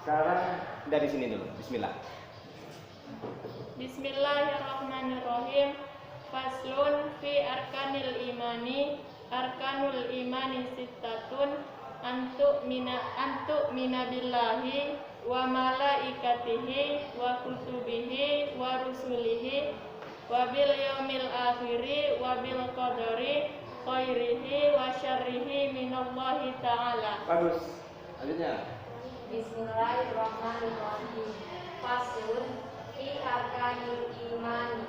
Sekarang dari sini dulu. Bismillah. Bismillahirrahmanirrahim. Faslun fi arkanul imani sittatun antu mina billahi wa malaikatihi wa kutubihi wa rusulihi wa bil yaumil akhiri wa bil qadari khairihi wa syarrihi minallahi ta'ala. Bagus. Lanjutnya. Bismillahirrahmanirrahim. Faslun fi arkanil imani.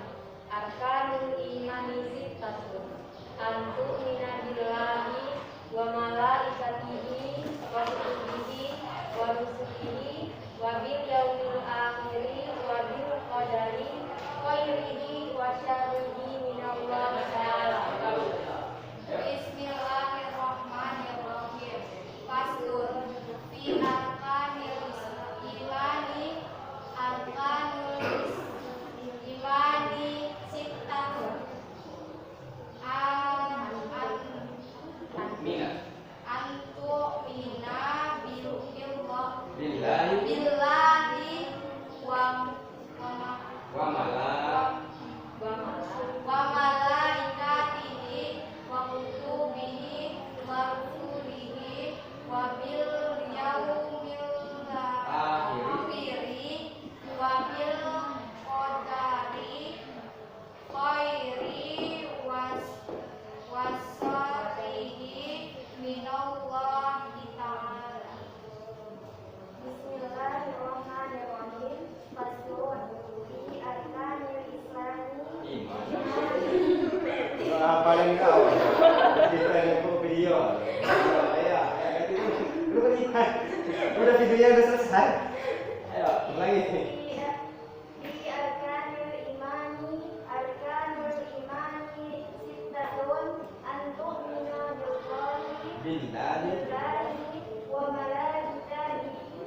Arkanul imani sittatun. Antu mina billahi wa malaikatihi wa kutubihi wa rusulihi wa bil yaumil akhiri wa bil qadari khairihi wa syarrihi minallahi ta'ala. Bismillahirrahmanirrahim. Faslun fi arkanil imani sittatun. Billahi wa malaikatihi wa kutubihi wa rusulihi wa bil yaumil akhiri wa bil qadari khairi wasarihi minallahi ta'ala. Bismillahirrahmanirrahim. Faslun fi arkanil islami. Apa yang kau? Kita yang video. Ya, lu kan udah videonya udah selesai. Ayo, ulangi. Fi arkanil imani sittatun antu mina billahi wa malaikatihi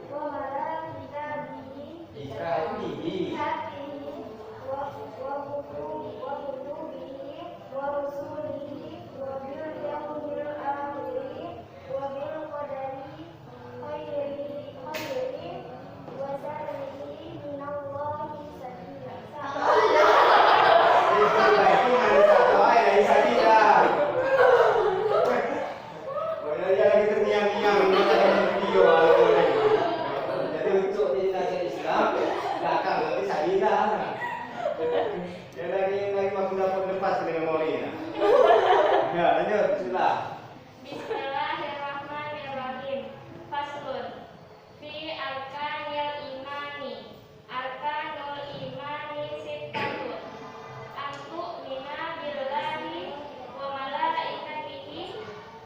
wa kutubihi wa rusulihi wa bil yaumil akhiri wa bil qadari khairihi wa syarrihi minallahi ta'ala. Bismillahirrahmanirrahim. Faslun fi arkanil imani sittatun. Antu mina billahi wa malaikatihi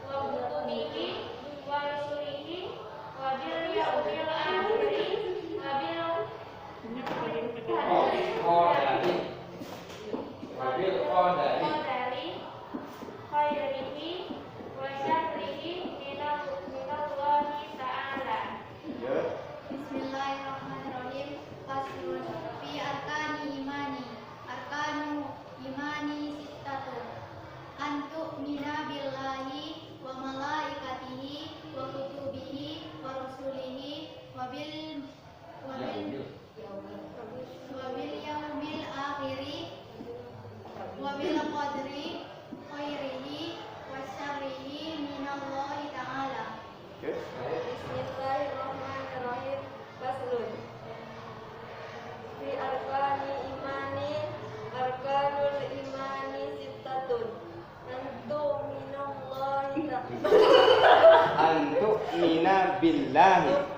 wa kutubihi wa rusulihi wa bil yaumil akhiri wa bil qadari khairihi wa syarrihi minallahi ta'ala. Bismillahirrahmanirrahim. Faslun fi arkanu imani sittatun. Antu mina billahi wa malaikatihi wa kutubihi wa rusulihi wa bil yaumil akhiri wa bil qadri khairihi wa syarrihi minallahi ta'ala. Bismillahirrahmanirrahim. Faslun fi arkanul imani sittatun.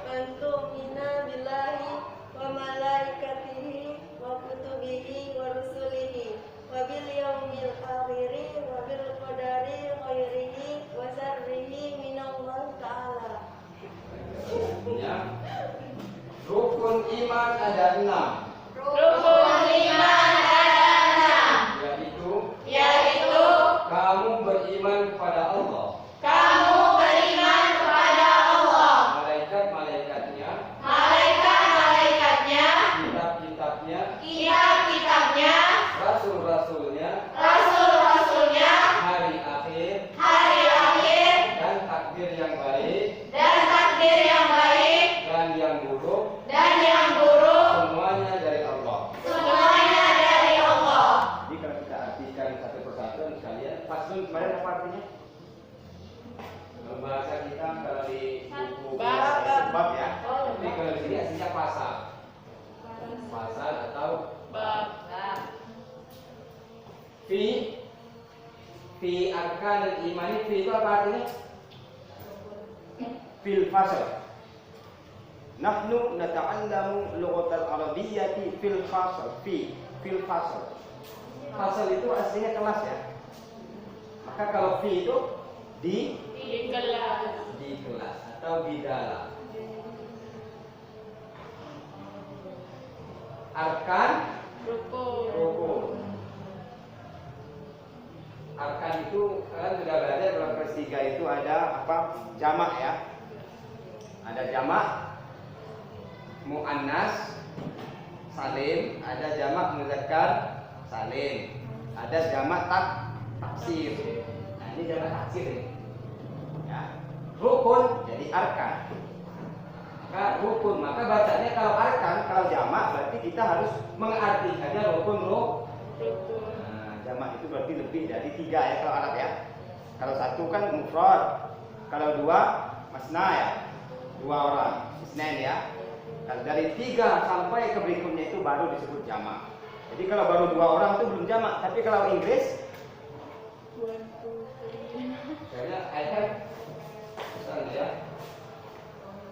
Antu mina billahi wa malaikatihi wa kutubihi wa rusulihi wa bil yaumil akhiri wa bil qadari khairihi wa syarrihi minallahi ta'ala. Rukun iman ada 6. Rukun iman ada 6, yaitu kamu beriman kepada Allah, kamu beriman kepada Allah, malaikat-malaikatnya, kitab-kitabnya, rasul-rasulnya, hari akhir, hari akhir, dan takdir yang baik dan takdir yang baik dan yang buruk bab ya. Tapi kalau di sini aslinya pasal. Pasal atau Bab. fi arkanil imani. Fi itu apa artinya? Fil fasl. Nahnu nata'allamu lughatal arabiyyati fil fasl. Fil fasl. Fasl itu aslinya kelas ya. Maka kalau fi itu di Kelas. atau di dalam. Arkan rukun. Arkan itu kalian sudah belajar dalam kelas 3 itu ada apa? Jamak ya. Ada jamak muannas salim, ada jamak muzakkar salim, ada jamak taksir. Nah, ini jamak taksir ini. Ya. Rukun jadi arkan. Maka rukun, maka bacanya kalau arkan, kalau jamak berarti kita harus mengartikannya rukun. Nah, jamak itu berarti lebih dari 3 ya kalau Arab ya. Kalau 1 kan mufrad, kalau 2 masna ya, 2 orang, isnain ya. Kalau dari 3 sampai ke berikutnya itu baru disebut jamak. Jadi kalau baru 2 orang itu belum jamak, tapi kalau Inggris kayaknya I have ya.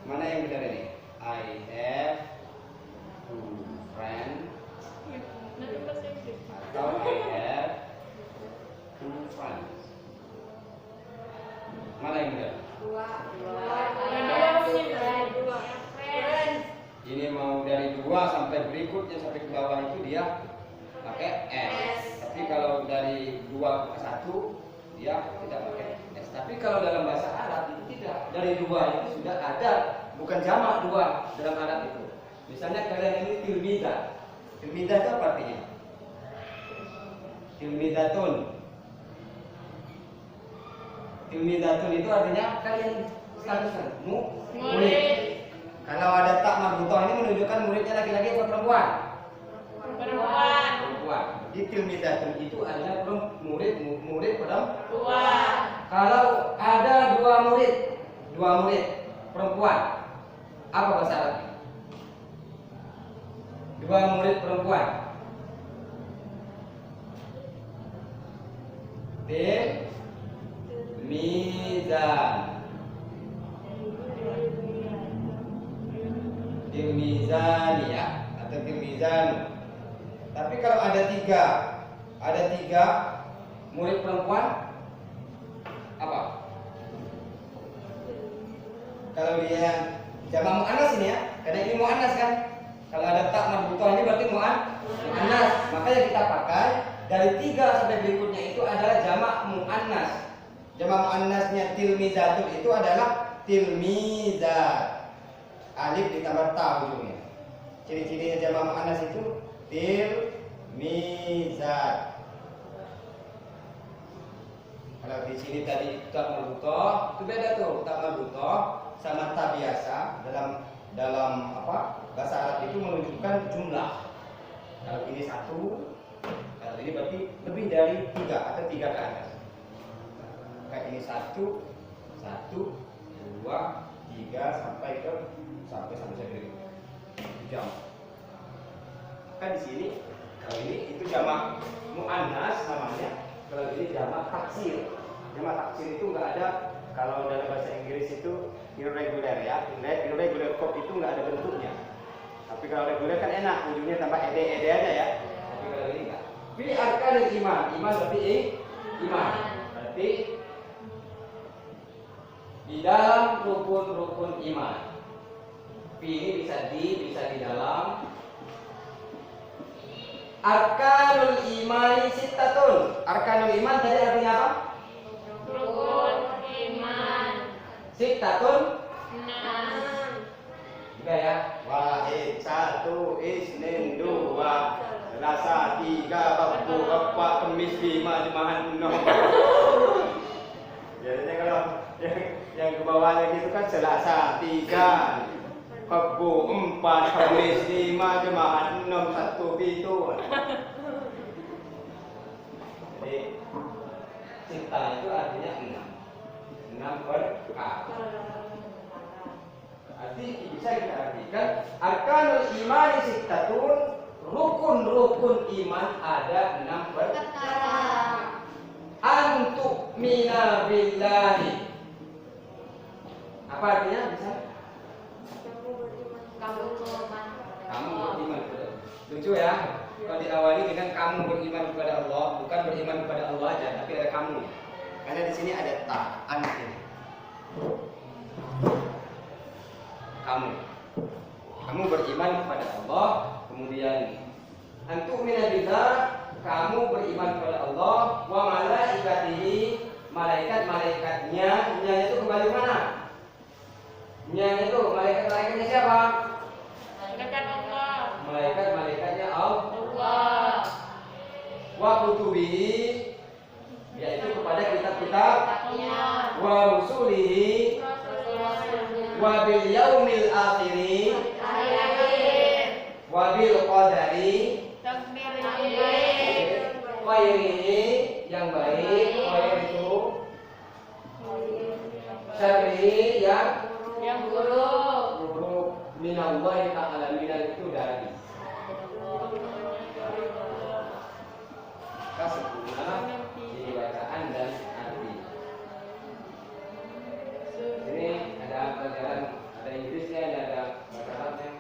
Mana yang benar ini? I have 2 friends Nanti bahasa Inggris. atau I have 2 friends. Mana yang benar? Dua. Ini mau dari 2 sampai berikutnya sampai ke bawah itu dia pakai S. Tapi kalau dari 2 ke 1 dia tidak pakai S. Tapi kalau dalam bahasa Arab itu tidak. Dari 2 itu sudah ada, bukan jamak 2 dalam Arab itu. Misalnya kalian ini tilmidah. Tilmidah itu apa artinya? Tilmidatun. Tilmidatun itu artinya kalian statuskan murid. Kalau ada tak marbutoh ini menunjukkan muridnya laki-laki atau perempuan? Perempuan. Di tilmidatun itu adalah murid perempuan. Kalau ada 2 murid perempuan, apa bahasa Arabnya? 2 murid perempuan. Tilmizaniyah atau tilmizanu. Tapi kalau ada 3 murid perempuan, apa? Kalau dia jamak muannas ini ya, karena ini muannas kan. Kalau ada tak marbutoh ini berarti muannas. Maka yang kita pakai dari 3 sampai berikutnya itu adalah jamak muannas. Jamak muannasnya tilmizatun itu adalah tilmizat. Alif ditambah ta ujungnya. Ciri-cirinya jamak muannas itu tilmizat. Kalau di sini tadi tak marbutoh, itu beda tuh. Tak marbutoh sama ta biasa dalam apa? Bahasa Arab itu menunjukkan jumlah. Kalau ini 1, kalau ini berarti lebih dari 3 atau 3 ke atas. Kayak ini 1, 2, 3 sampai berikut. Jam. Maka di sini kalau ini itu jamak muannas namanya. Kalau ini jamak taksir. Jamak taksir itu enggak ada. Kalau dalam bahasa Inggris itu irregular ya. Irregular verb itu enggak ada bentuknya. Tapi kalau reguler kan enak, ujungnya tambah ed aja ya. Tapi kalau ini enggak. Fi arkanil iman. Iman berarti iman. Berarti di dalam rukun-rukun iman. Fi ini bisa di dalam. Arkanul imani sittatun. Arkanul iman tadi artinya apa? Rukun iman. Sittatun. 6. Juga ya. Wahid 1 isnin 2 Selasa 3 Rabu 4 Kamis 5 Jumat 6. Biasanya kalau yang ke bawahnya gitu kan Selasa 3 Rabu 4 Kamis 5 Jumat 6 1 itu. Jadi Sitta itu artinya 6. 6 per K. Berarti Arkanul imani sittatun, rukun-rukun iman ada 6 perkara. Antuk mina billahi. Apa artinya bisa? Kamu beriman. Kamu beriman kepada Allah. Lucu ya. Kalau diawali dengan kamu beriman kepada Allah, bukan beriman kepada Allah aja, tapi ada kamu. Karena di sini ada ta, anti. Kamu beriman kepada Allah, kemudian antuk mina billah, kamu beriman kepada Allah, wa malaikatihi, malaikat-malaikatnya, nya itu kembali mana? Nya itu malaikat-malaikatnya siapa? Malaikat Allah. Malaikat-malaikatnya Allah. Wa kutubihi, yaitu kepada kitab-kitab, Allah. wa rusulihi, wa bil yaumil akhiri, wa bil qadari, Takdir yang baik. khairihi, yang baik, khair itu, syarrihi, yang buruk. buruk, minallahi ta'ala, minal itu dari kesempurnaan di bacaan dan arti. Ini ada pelajaran, ada Inggrisnya, ada bahasa Arabnya.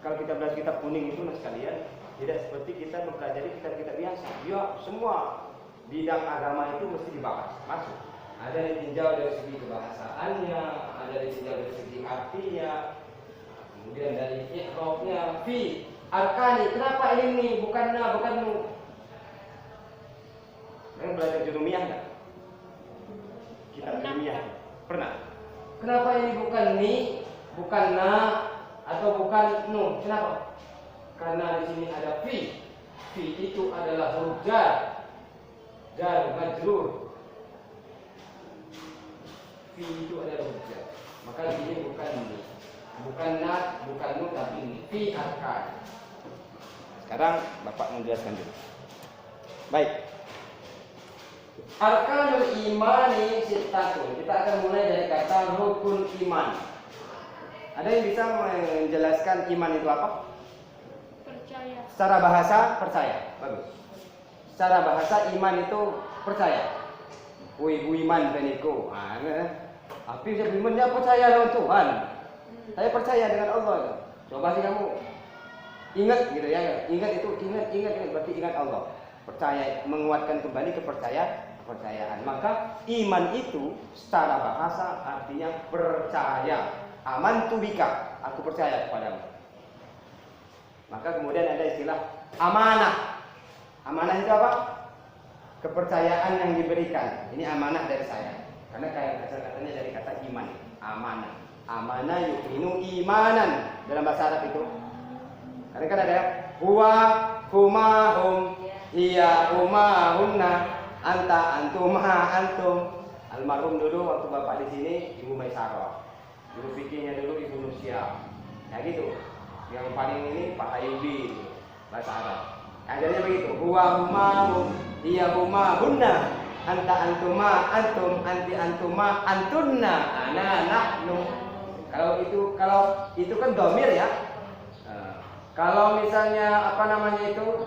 Kalau kita belajar kitab kuning itu mas sekalian, tidak seperti kita mempelajari kitab-kitab biasa. Ya, semua bidang agama itu mesti dibahas, masuk. Ada ditinjau dari segi kebahasaannya, ada ditinjau dari segi artinya, kemudian dari i'rabnya, fi arkani. Kenapa ini bukan na, bukan nu? Kalian belajar jurumiyah nggak? Kitab jurumiyah pernah? Kenapa ini bukan ni, bukan na, atau bukan nu? Kenapa? Karena di sini ada fi. Fi itu adalah huruf jar, jar majrur. Fi itu adalah huruf jar. Maka di sini bukan ni, bukan na, bukan nu, tapi ni. Fi arkan. Sekarang Bapak menjelaskan dulu. Baik. Arkanul imani sittatun. Kita akan mulai dari kata rukun iman. Ada yang bisa menjelaskan iman itu apa? Percaya. Secara bahasa percaya, bagus. Secara bahasa iman itu percaya. Bu iman peniku. Tapi saya beriman dia percaya dengan Tuhan. Saya percaya dengan Allah. Coba sih kamu ingat gitu ya. Ingat itu, ingat berarti ingat Allah. Percaya, menguatkan kembali kepercayaan. Maka iman itu secara bahasa artinya percaya. Amantu bika, aku percaya kepadamu. Maka kemudian ada istilah amanah. Amanah itu apa? Kepercayaan yang diberikan. Ini amanah dari saya. Karena kayak katanya dari kata iman. Amanah. Amanah yu'minu imanan dalam bahasa Arab itu. Karena kan ada huwa, huma, hum, hiya, huma, hunna, anta, antuma, antum. Almarhum dulu waktu bapak di sini Ibu Maisarah. Guru fikihnya dulu Ibu Nusia. Ya gitu. Yang paling ini Pak Ayubi bahasa Arab. Ajarnya begitu. Huwa, huma, hum, hiya, huma, hunna, anta, antuma, antum, anti, antuma, antunna, ana, nahnu. Kalau itu kan domir ya. Kalau misalnya apa namanya itu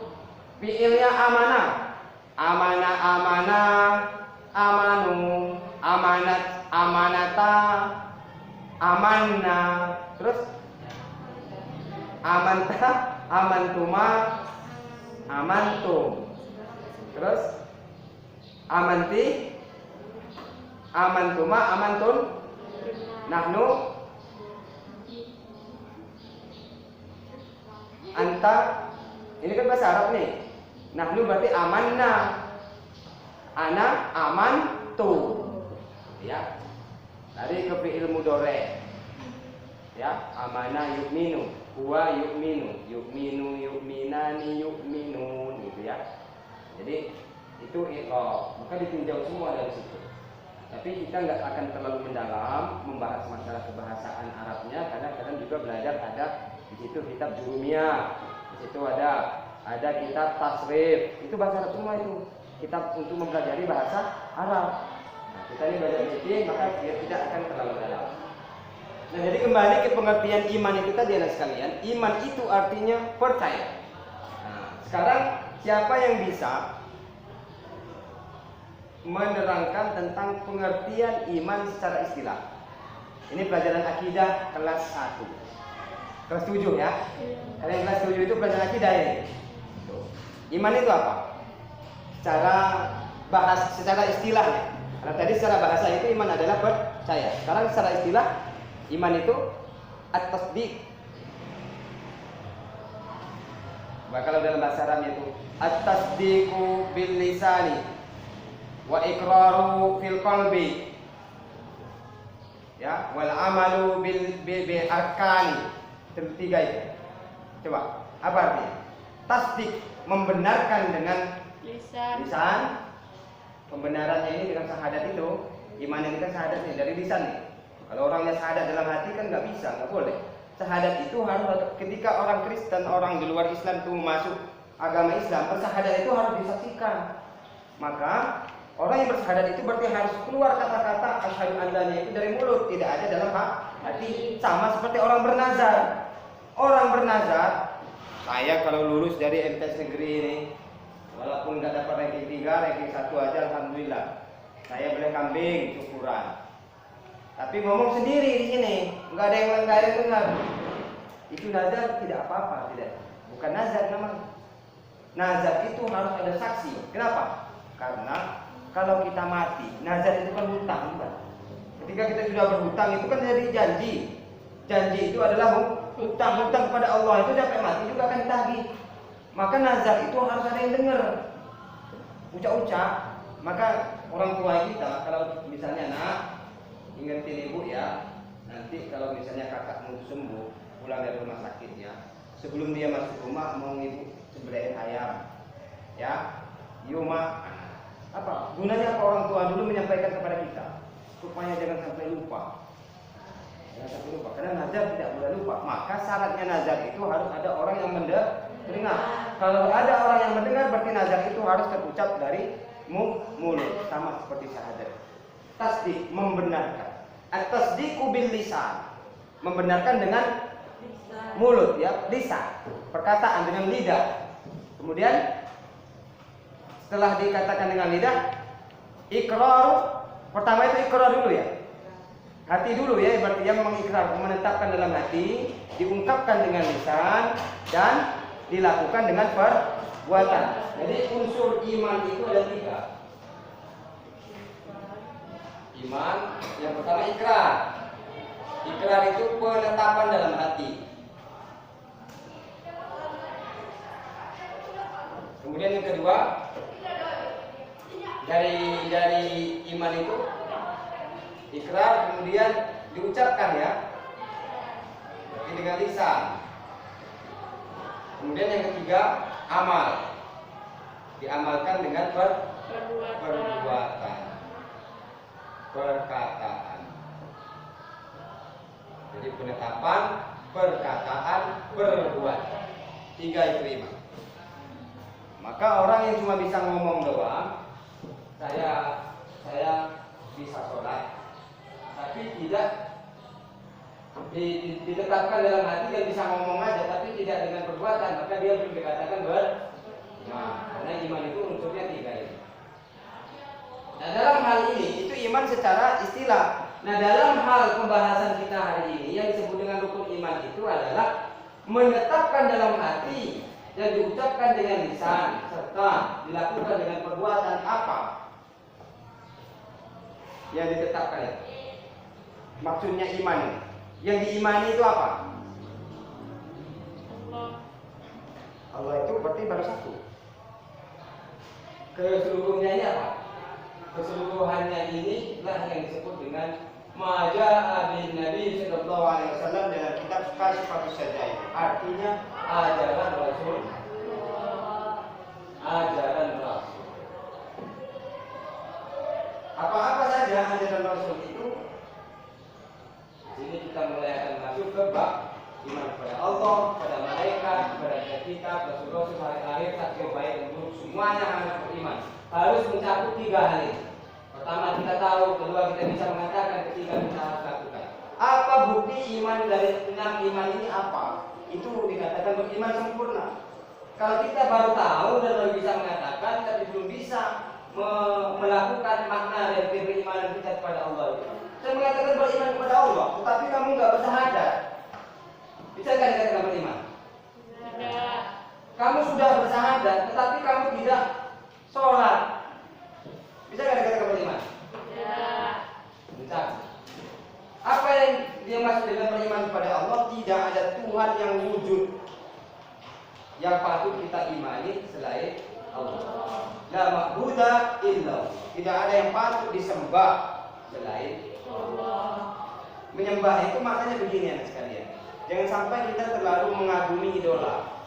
fiilnya amanah, amanah, amanu, amanat, amanata, amanna, terus amanta, amantuma, amantum, terus amanti, amantuma, amantun, nahnu, anta. Ini kan bahasa Arab nih. Nahnu berarti amanna, ana amantu. Ya. Dari ke fi'il mudhari. Ya, amana yu'minu, huwa yu'minu, yu'minu, yu'minani, yu'minun gitu ya. Jadi itu iqab, maka ditinjau semua dari situ. Tapi kita nggak akan terlalu mendalam membahas masalah kebahasaan Arabnya karena kalian juga belajar ada di situ kitab jurumiyah, di situ ada kitab tasrif, itu bahasa Arab semua itu. Kitab untuk mempelajari bahasa Arab. Nah, kita ini belajar sedikit maka tidak akan terlalu dalam. Nah, jadi kembali ke pengertian iman itu tadi anak sekalian. Iman itu artinya percaya. Nah, sekarang siapa yang bisa menerangkan tentang pengertian iman secara istilah? Ini pelajaran akidah kelas 1. Kelas 7 ya. Kalian kelas 7 itu pelajaran akidah ini. Iman itu apa? Secara istilahnya. Karena tadi secara bahasa itu iman adalah percaya. Sekarang secara istilah iman itu at-tasdiq. Kalau dalam bahasa Arab itu at-tasdiqu bil lisani wa iqraru fil qalbi. Ya, wal amalu bil arkani. Tiga itu. Coba, apa artinya? Tasdik, membenarkan dengan lisan. Pembenarannya ini dengan syahadat itu. Iman ini kan syahadatnya dari lisan nih. Kalau orangnya syahadat dalam hati kan nggak bisa, nggak boleh. Syahadat itu harus ketika orang Kristen, orang di luar Islam itu masuk agama Islam, bersyahadat itu harus disaksikan. Maka orang yang bersyahadat itu berarti harus keluar kata-kata asyhadu an la ilaha itu dari mulut, tidak ada dalam hati. Sama seperti orang bernazar. Orang bernazar, saya kalau lulus dari MTS negeri ini, walaupun nggak dapat ranking 3, ranking 1 aja alhamdulillah. Saya boleh kambing syukuran. Tapi ngomong sendiri di sini, nggak ada yang dengar. Itu nazar tidak apa-apa, tidak. Bukan nazar namanya. Nazar itu harus ada saksi. Kenapa? Karena kalau kita mati, nazar itu kan hutang, bukan? Ketika kita sudah berhutang itu kan jadi janji. Janji itu adalah hutang kepada Allah, itu sampai mati juga akan ditagih. Maka nazar itu harus ada yang dengar. Ucap-ucap. Maka orang tua kita kalau misalnya nak, ingetin ibu ya, nanti kalau misalnya kakakmu sembuh pulang dari rumah sakit ya, sebelum dia masuk rumah mau ibu sembelihin ayam ya. Yuma apa gunanya? Apa orang tua dulu menyampaikan kepada kita supaya jangan sampai lupa. Jangan sampai lupa, karena nazar tidak boleh lupa. Maka syaratnya nazar itu harus ada orang yang mendengar. Kalau ada orang yang mendengar berarti nazar itu harus terucap dari mulut, sama seperti syahadat. Tasdik, membenarkan. At-tasdiqu bil lisan, membenarkan dengan mulut ya, lisan, perkataan dengan lidah. Kemudian setelah dikatakan dengan lidah, iqrar. Pertama itu iqrar dulu ya. Hati dulu ya, berarti yang mengikrar, menetapkan dalam hati, diungkapkan dengan lisan dan dilakukan dengan perbuatan. Jadi unsur iman itu ada 3. Iman yang pertama ikrar. Ikrar itu penetapan dalam hati. Kemudian yang kedua, dari iman itu ikrar, kemudian diucapkan ya, dengan lisan. Kemudian yang ketiga, amal, diamalkan dengan perbuatan, perkataan. Jadi penetapan, perkataan, perbuatan. 3 itu iman. Maka orang yang cuma bisa ngomong doang, saya bisa sholat, tapi tidak ditetapkan dalam hati, dan bisa ngomong aja tapi tidak dengan perbuatan, maka dia belum dikatakan beriman. Karena iman itu unsurnya 3 ini. Nah dalam hal ini itu iman secara istilah. Nah dalam hal pembahasan kita hari ini yang disebut dengan rukun iman itu adalah menetapkan dalam hati dan diucapkan dengan lisan serta dilakukan dengan perbuatan. Apa yang ditetapkan ya? Maksudnya iman ini. Yang diimani itu apa? Allah itu berarti baru satu. Keseluruhannya ini apa? Keseluruhannya ini lah yang disebut dengan Maja'a bin Nabi sallallahu alaihi wasallam dalam kitab Kasifus Sajaid. Artinya ajaran Rasul. Ajaran Rasul. Apa-apa saja ajaran Rasul itu. Sini kita mulai akan masuk ke bab iman kepada Allah, kepada malaikat, kepada kitab, Rasul-Rasul, hari akhir, takdir baik dan buruk, semuanya harus beriman. Harus mencakup 3 hal ini. Pertama kita tahu, kedua kita bisa mengatakan, ketiga kita harus lakukan. Apa bukti iman dari 6 iman ini apa? Itu dikatakan beriman sempurna. Kalau kita baru tahu dan baru bisa mengatakan tapi belum bisa melakukan makna dari beriman kita kepada Allah itu. Saya mengatakan beriman kepada Allah, tetapi kamu nggak bersyahadat. Bisa nggak dikatakan beriman? Tidak. Kamu sudah bersyahadat, tetapi kamu tidak sholat. Bisa nggak dikatakan beriman? Tidak. Bisa. Apa yang dia maksud dengan beriman kepada Allah? Tidak ada Tuhan yang wujud yang patut kita imani selain Allah. La ma'budu illa. Tidak ada yang patut disembah selain Allah. Menyembah itu maknanya begini anak sekalian. Jangan sampai kita terlalu mengagumi idola.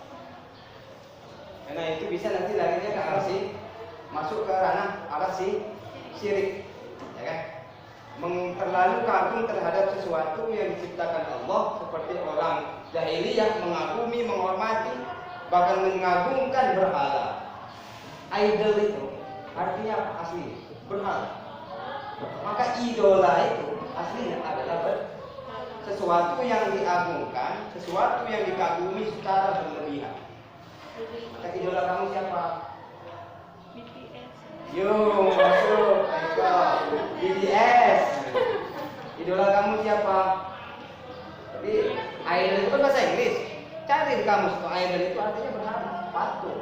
Karena itu bisa nanti larinya ke arah masuk ke ranah arah syirik, ya kan? Terlalu kagum terhadap sesuatu yang diciptakan Allah, seperti orang jahiliyah mengagumi, menghormati, bahkan mengagungkan berhala. Idol itu artinya apa? Asli berhala. Maka idola itu aslinya adalah sesuatu yang diagungkan, sesuatu yang dikagumi secara berlebihan. Maka idola kamu siapa? BTS. Yo, masuk. Ayo, BTS. Idola kamu siapa? Jadi idol itu kan bahasa Inggris. Cari di kamus tuh, idol itu artinya berhala, patung.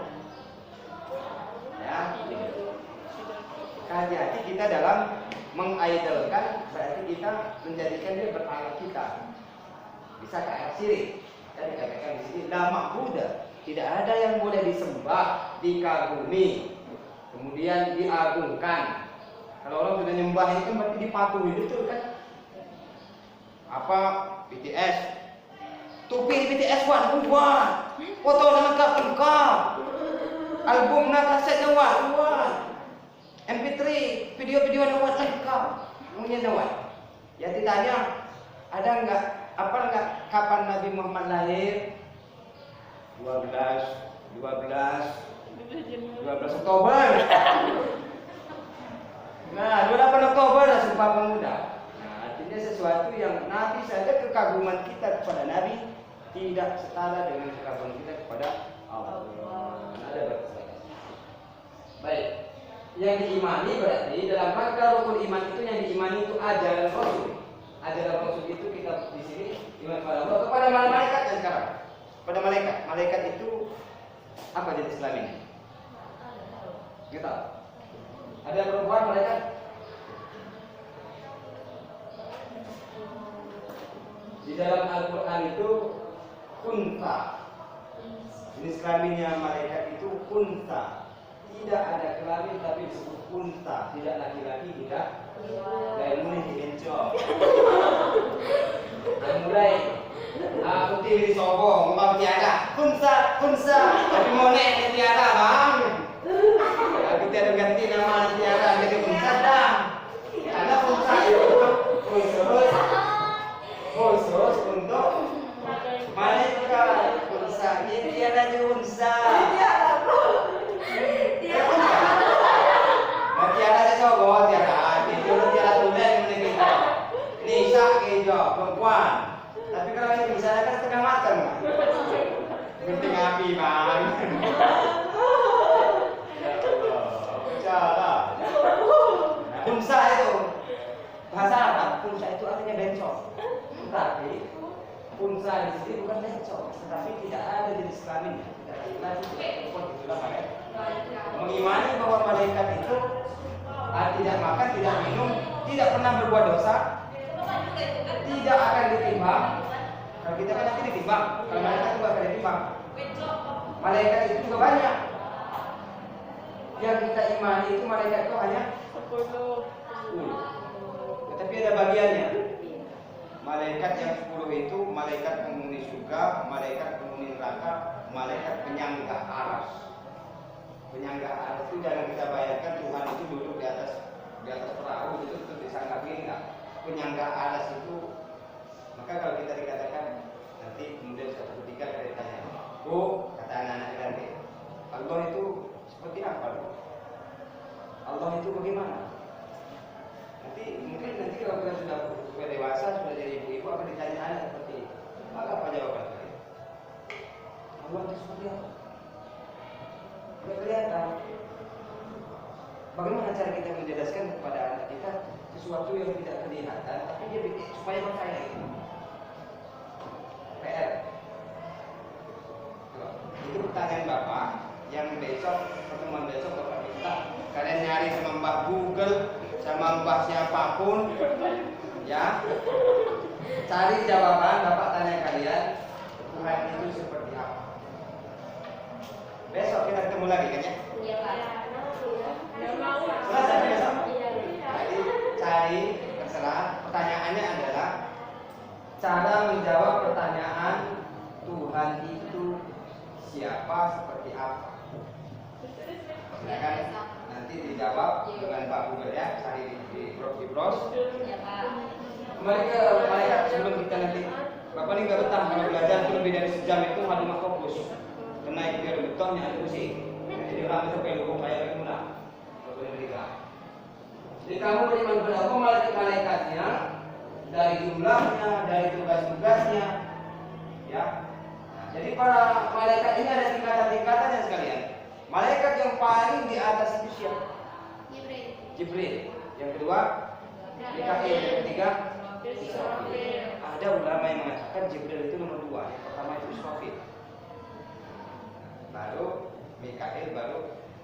Ya. Hati-hati kita dalam mengidolkan, berarti kita menjadikan dia berhala kita. Bisa ke arah syirik. Dan dikatakan di sini la ma'budu. Tidak ada yang boleh disembah, dikagumi, kemudian diagungkan. Kalau orang sudah nyembah itu berarti dipatuhi, betul kan? Apa BTS? Tupi BTS wah, foto lengkap, album kasetnya wah, MP3, video-video lengkap, punya wah. Ya ditanya, ada nggak? Apa nggak kapan Nabi Muhammad lahir? 12 Oktober. Nah, 28 Oktober lah Sumpah Pemuda. Nah, artinya sesuatu yang Nabi saja kekaguman kita kepada Nabi tidak setara dengan kekaguman kita kepada Allah. Ada batas. Baik. Yang diimani berarti dalam rangka rukun iman itu yang diimani itu ajaran Rasul. Ajaran Rasul itu kita di sini iman kepada Allah, kepada malaikat dan sekarang. Pada malaikat itu apa jenis kelaminnya? Kita ada perempuan malaikat? Di dalam Al-Quran itu kunta. Jenis kelaminnya malaikat itu kunta. Tidak ada kelamin tapi disebut kunta. Tidak laki-laki, tidak lain mulai diencok. Mulai putih disobong, ngomong tiada. Kunsa, tapi monek tiada bang. Tapi tiada ganti nama tiada jadi kunsa dah. Karena kunsa itu khusus untuk malaikat. Kunsa ini tiada kunsa. Tiada disobong, tiada. Tiada tulen menikah. Nisa kejo perempuan. Tapi kalau yang bisa kan setengah matang. Penting api bang. Cara. Unsa itu bahasa Arab. Unsa itu artinya bencong. Tetapi unsa di sini bukan bencong, tetapi tidak ada jenis kelaminnya. Tidak ada itulah malaikat. Mengimani bahwa malaikat itu tidak makan, tidak minum, tidak pernah berbuat dosa, tidak akan ditimbang. Kalau kita kan nanti ditimbang, kalau malaikat juga akan ditimbang. Malaikat itu juga banyak. Yang kita imani itu malaikat itu hanya 10. Tetapi ada bagiannya. Malaikat yang 10 itu malaikat penghuni surga, malaikat penghuni neraka, malaikat penyangga aras. Penyangga aras itu jangan kita bayangkan Tuhan itu duduk di atas perahu itu terus disangka enggak. Penyangga aras itu, maka kalau kita dikatakan nanti kemudian suatu ketika kita ditanya, Bu, kata anak-anak nanti, Allah itu seperti apa? Allah itu bagaimana? Nanti mungkin kalau kita sudah dewasa, sudah jadi ibu-ibu seperti apa? Tidak kelihatan. Bagaimana cara kita menjelaskan kepada anak kita sesuatu yang tidak kelihatan, tapi dia bikin supaya percaya itu? PR. Itu pertanyaan Bapak yang besok, pertemuan besok Bapak minta kalian nyari sama Mbak Google, sama Mbak siapapun, ya. Cari jawaban, Bapak tanya kalian, Tuhan itu seperti apa? Besok kita ketemu lagi kan ya? Iya Pak. Selesai besok? Iya. Jadi cari, terserah. Pertanyaannya adalah cara menjawab pertanyaan Tuhan itu siapa, seperti apa? Ya kan? Nanti dijawab dengan Pak Google ya, cari di bros. Iya Pak. Kembali ke malaikat sebelum kita nanti. Bapak ini nggak betah kalau belajar itu lebih dari sejam itu nggak cuma fokus. Karena itu dia betahnya ada pusing. Jadi orang itu pengen hukum kayak bagaimana? Jadi kamu beriman kepada Allah, malaikat-malaikatnya, dari jumlahnya, dari tugas-tugasnya, ya. Nah, jadi para malaikat ini ada tingkatan-tingkatannya sekalian. Malaikat yang paling di atas itu siapa? Jibril. Yang kedua, Mikail. Yang ketiga, Israfil. ada ulama yang mengatakan Jibril itu nomor 2. Yang pertama itu Israfil, baru Mikail, baru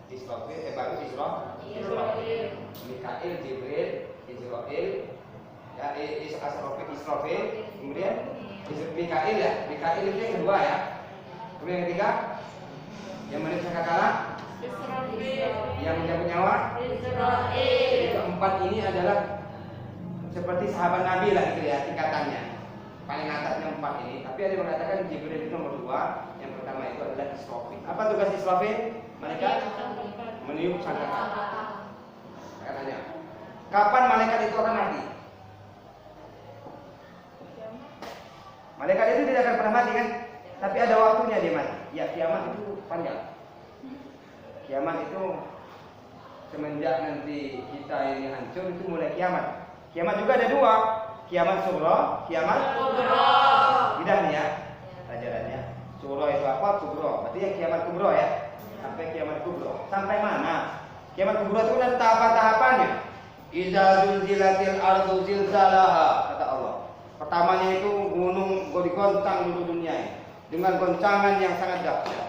Israfil, baru Israfil. Mikail, Jibril, Israfil, ya Israfil, kemudian Mikail ya. Mikail itu yang kedua ya. Kemudian yang ketiga, yang menit sangkakala, Israfil. yang mencabut nyawa. Israfil. Keempat ini adalah seperti sahabat Nabi lah gitu ya tingkatannya. Paling atasnya 4 ini. Tapi ada yang mengatakan Jibril itu nomor 2. Yang pertama itu adalah Israfil. Apa tugas Israfil? Malaikat meniup sangkakala. Katanya, kapan malaikat itu akan mati? Malaikat itu tidak akan pernah mati kan? Tapi ada waktunya dia mati. Ya kiamat itu panjang. Kiamat itu semenjak nanti kita ini hancur itu mulai kiamat. Kiamat juga ada 2. Kiamat sughra, kiamat Kubra. Tidak nih ya pelajarannya. Sughra itu apa? Kubra. Berarti yang kiamat kubra ya. Sampai kiamat kubra. Sampai mana? Kiamat kubra itu ada tahapan-tahapannya. Idza zulzilatil ardu zilzalaha, kata Allah. Pertamanya itu gunung digoncang dulu dunia ini dengan goncangan yang sangat dahsyat.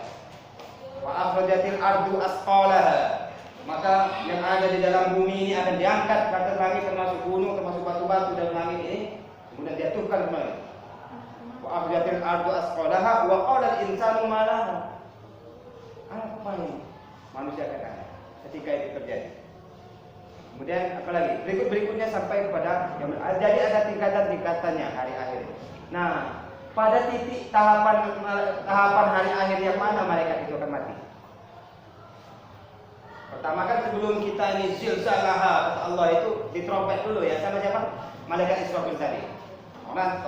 Wa akhrajatil ardu asqalaha. Maka yang ada di dalam bumi ini akan diangkat ke atas langit, termasuk gunung, termasuk batu-batu dalam langit ini, kemudian dijatuhkan kembali. Wa akhrajatil ardu asqalaha wa qala al-insanu ma laha. Apa ini? Manusia kata ketika itu terjadi. Kemudian apalagi? Berikutnya sampai kepada jadi ada tingkatan-tingkatannya hari akhir. Nah, pada titik tahapan hari akhir yang mana malaikat itu akan mati? Pertama kan sebelum kita ini zilzalaha, kata Allah itu ditrompet dulu ya, sama siapa? Malaikat Israfil tadi. Orang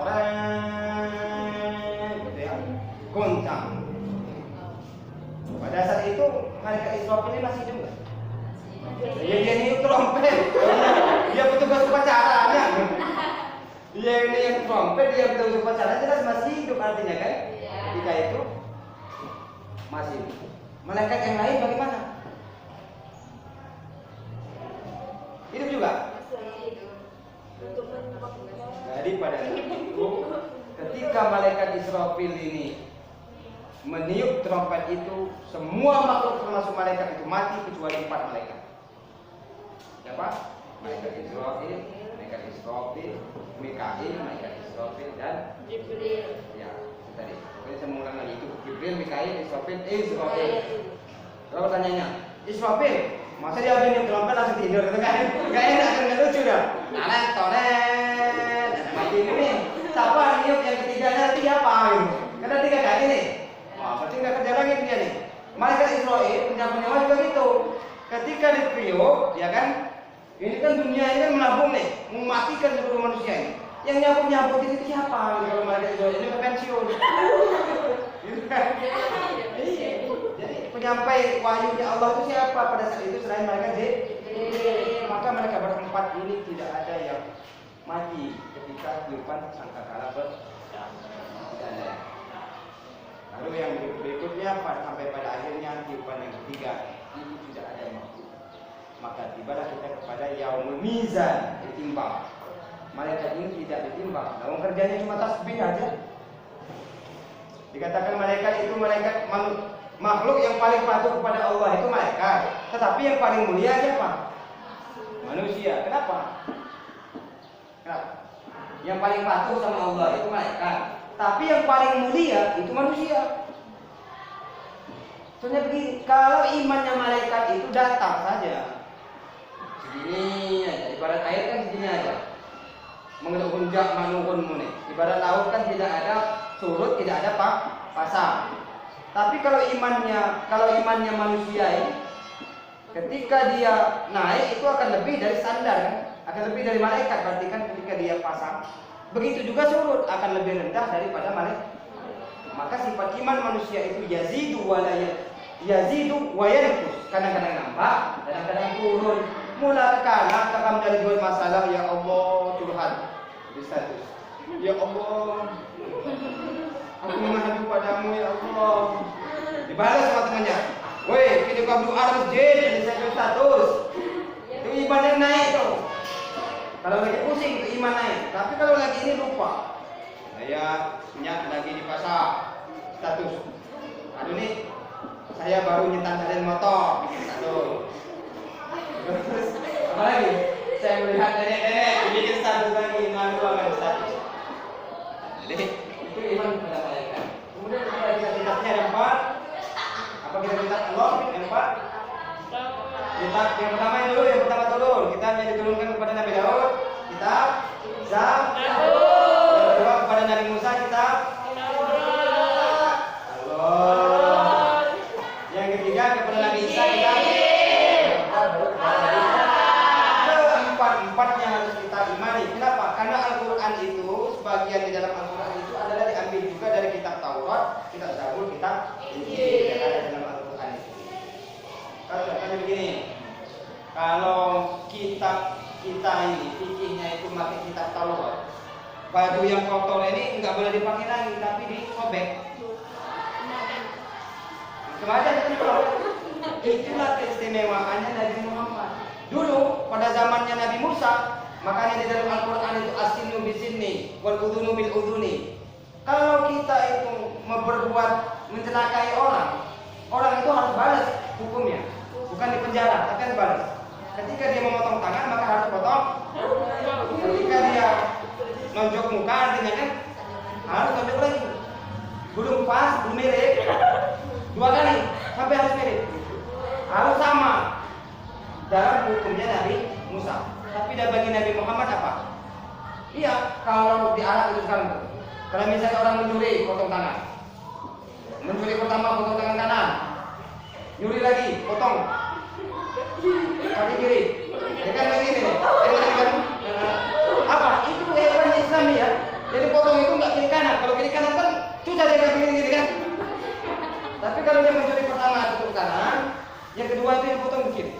gitu ya, goncang. Pada saat itu malaikat Israfil ini masih juga. Ya dia ini trompet, dia petugas upacaranya. Dia ini yang trompet, dia petugas upacara, jelas masih hidup artinya kan? Ketika itu masih hidup. Malaikat yang lain bagaimana? Hidup juga. Jadi pada saat itu, ketika malaikat Israfil ini meniup trompet itu, semua makhluk termasuk malaikat itu mati kecuali 4 malaikat. Siapa? Malaikat Israfil, malaikat Israfil, Mikail, malaikat Israfil dan Jibril. ya tadi. Jadi saya mengulang lagi itu Jibril, Mikail, Israfil, Israfil. Kalau pertanyaannya, Israfil, masa dia ambil trompet langsung tidur gitu kan? Gak enak kan, gak lucu dah. Nalet, tonet, mati ini. Siapa niup yang ketiganya nanti apa gitu? Karena 3 kali nih. Wah, berarti nggak kerja lagi dia nih. Malaikat Israfil punya penyawa juga gitu. Ketika ditiup, ya kan? Ini kan dunia ini kan menabung nih, mematikan seluruh manusia ini. Yang nyabut ini siapa? Gitu, kalau malaikat Israfil ini pensiun. Gitu kan? Jadi penyampai wahyunya Allah itu siapa pada saat itu selain malaikat Jibril? Maka mereka berempat ini tidak ada yang mati ketika tiupan sangkakala tidak ada. Lalu yang berikutnya sampai pada akhirnya kehidupan yang ketiga itu tidak ada makhluk. Maka tibalah kita kepada yaumul mizan, ditimbang. Malaikat ini tidak ditimbang, namun kerjanya cuma tasbih aja. Dikatakan malaikat itu malaikat makhluk yang paling patuh kepada Allah itu malaikat. Tetapi yang paling mulia siapa? Manusia. Kenapa? Yang paling patuh sama Allah itu malaikat. Tapi yang paling mulia itu manusia. Soalnya begini, kalau imannya malaikat itu datang saja segini aja, ibarat air kan segini aja. Mengunjak manuhun mune. Ibarat laut kan tidak ada surut, tidak ada pasang. Tapi kalau imannya manusia ini, ketika dia naik itu akan lebih dari standar kan? Akan lebih dari malaikat, berarti kan ketika dia pasang. Begitu juga surut akan lebih rendah daripada malaikat. Maka sifat iman manusia itu yazidu wa yanqus. Kadang-kadang nambah, kadang-kadang turun. Mula kanak kakam dari dua masalah, ya Allah curhat di status. Ya Allah, aku mengadu padamu ya Allah. Dibalas sama temannya. Woi, kita kau doa masjid di status. Itu iman yang naik tuh. Kalau lagi pusing itu iman naik. Tapi kalau lagi ini lupa. Saya nyak lagi di pasar status. Aduh nih, saya baru nyetan kalian motor bikin status. Terus apa lagi? Saya melihat nenek-nenek bikin status lagi, malu banget status. Jadi itu iman kepada malaikat. Kemudian kita kitabnya ada 4. Apa kita kitab Allah yang 4? Kitab yang pertama dulu, kitab yang diturunkan kepada Nabi Daud, kitab Zabur. Yang kedua kepada Nabi Musa, kitab Allah. Yang ketiga kepada Nabi Isa, kitab Empat-empatnya harus kita imani. Kenapa? Karena Al-Quran itu, sebagian di dalam Al-Quran itu adalah diambil juga dari kitab Taurat, kitab Zabur, kitab Injil yang ada dalam Al-Quran itu. Kalau katanya begini, kalau kitab kita ini, fikihnya itu pakai kitab Taurat, baju yang kotor ini nggak boleh dipakai lagi, tapi disobek. Sengaja itulah keistimewaannya Nabi Muhammad. Dulu pada zamannya Nabi Musa, makanya di dalam Al-Quran itu asinu bisinni wal udhunu bil udhuni. Kalau kita itu berbuat mencelakai orang itu harus balas hukumnya, bukan di penjara, tapi harus balas. Ketika dia memotong tangan maka harus potong. Ketika dia nonjok muka artinya kan harus nonjok lagi. Belum pas, belum mirip, 2 kali sampai harus mirip. Harus sama dalam hukumnya Nabi Musa. Tapi bagi Nabi Muhammad apa? Iya, kalau diarak itu sekarang tuh. Kalau misalnya orang mencuri, potong tangan. Mencuri pertama, potong tangan kanan. Nyuri lagi, potong kaki kiri. Ya kan begini nih. Apa? Itu hewan Islam ya. Jadi potong itu nggak kiri kanan. Kalau kiri kanan kan susah dia kiri kan. Tapi kalau dia mencuri pertama tutup kanan, yang kedua itu yang potong ke kiri.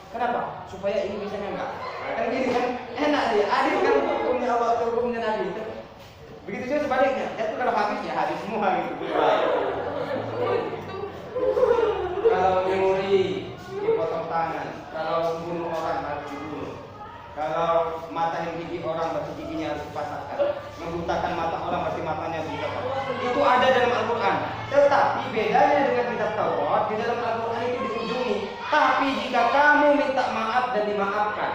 Kenapa? Supaya ini bisa enggak. Kan gini kan, enak dia. Adil kan hukumnya Allah, hukumnya Nabi. Begitu juga sebaliknya. Itu kalau habis ya habis semua gitu. Kalau nyuri dipotong tangan, kalau bunuh orang harus dibunuh. Kalau mata yang gigi orang berarti giginya harus dipatahkan. Membutakan mata orang berarti matanya dibutakan. Itu ada dalam Al-Quran. Tetapi bedanya dengan kitab Taurat, di dalam Al-Quran itu dikunjungi. Tapi jika kamu minta maaf dan dimaafkan,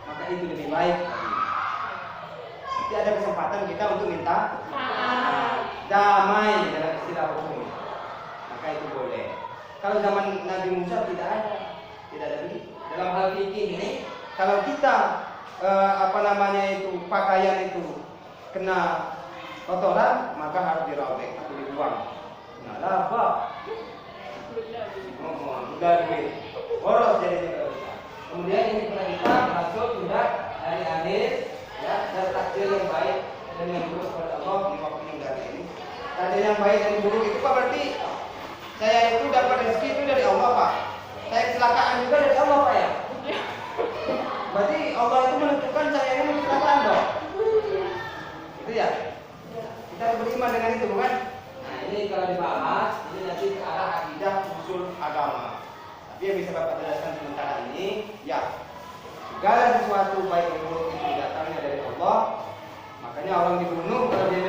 maka itu lebih baik. Jadi ada kesempatan kita untuk minta damai dalam istilah hukum. Maka itu boleh. Kalau zaman Nabi Musa tidak ada begitu. Dalam hal fikih ini, kalau kita pakaian itu kena kotoran, maka harus dirobek atau dibuang. Nah, laba. Udah boros jadinya. Kemudian ini pernah kita masuk sudah hari akhir ya, dan takdir yang baik dan yang buruk kepada Allah di waktu yang dari ini. Takdir yang baik dan buruk itu Pak, berarti saya itu dapat rezeki itu dari Allah Pak. Saya kecelakaan juga dari Allah Pak ya. Berarti Allah itu menentukan saya ini kecelakaan dong. Itu ya. Kita beriman dengan itu bukan? Nah, ini ini kalau dibahas ini nanti ke arah akidah usul agama. Tapi yang bisa Bapak jelaskan sementara ini, ya segala sesuatu baik yang buruk itu datangnya dari Allah. Makanya orang dibunuh kalau dia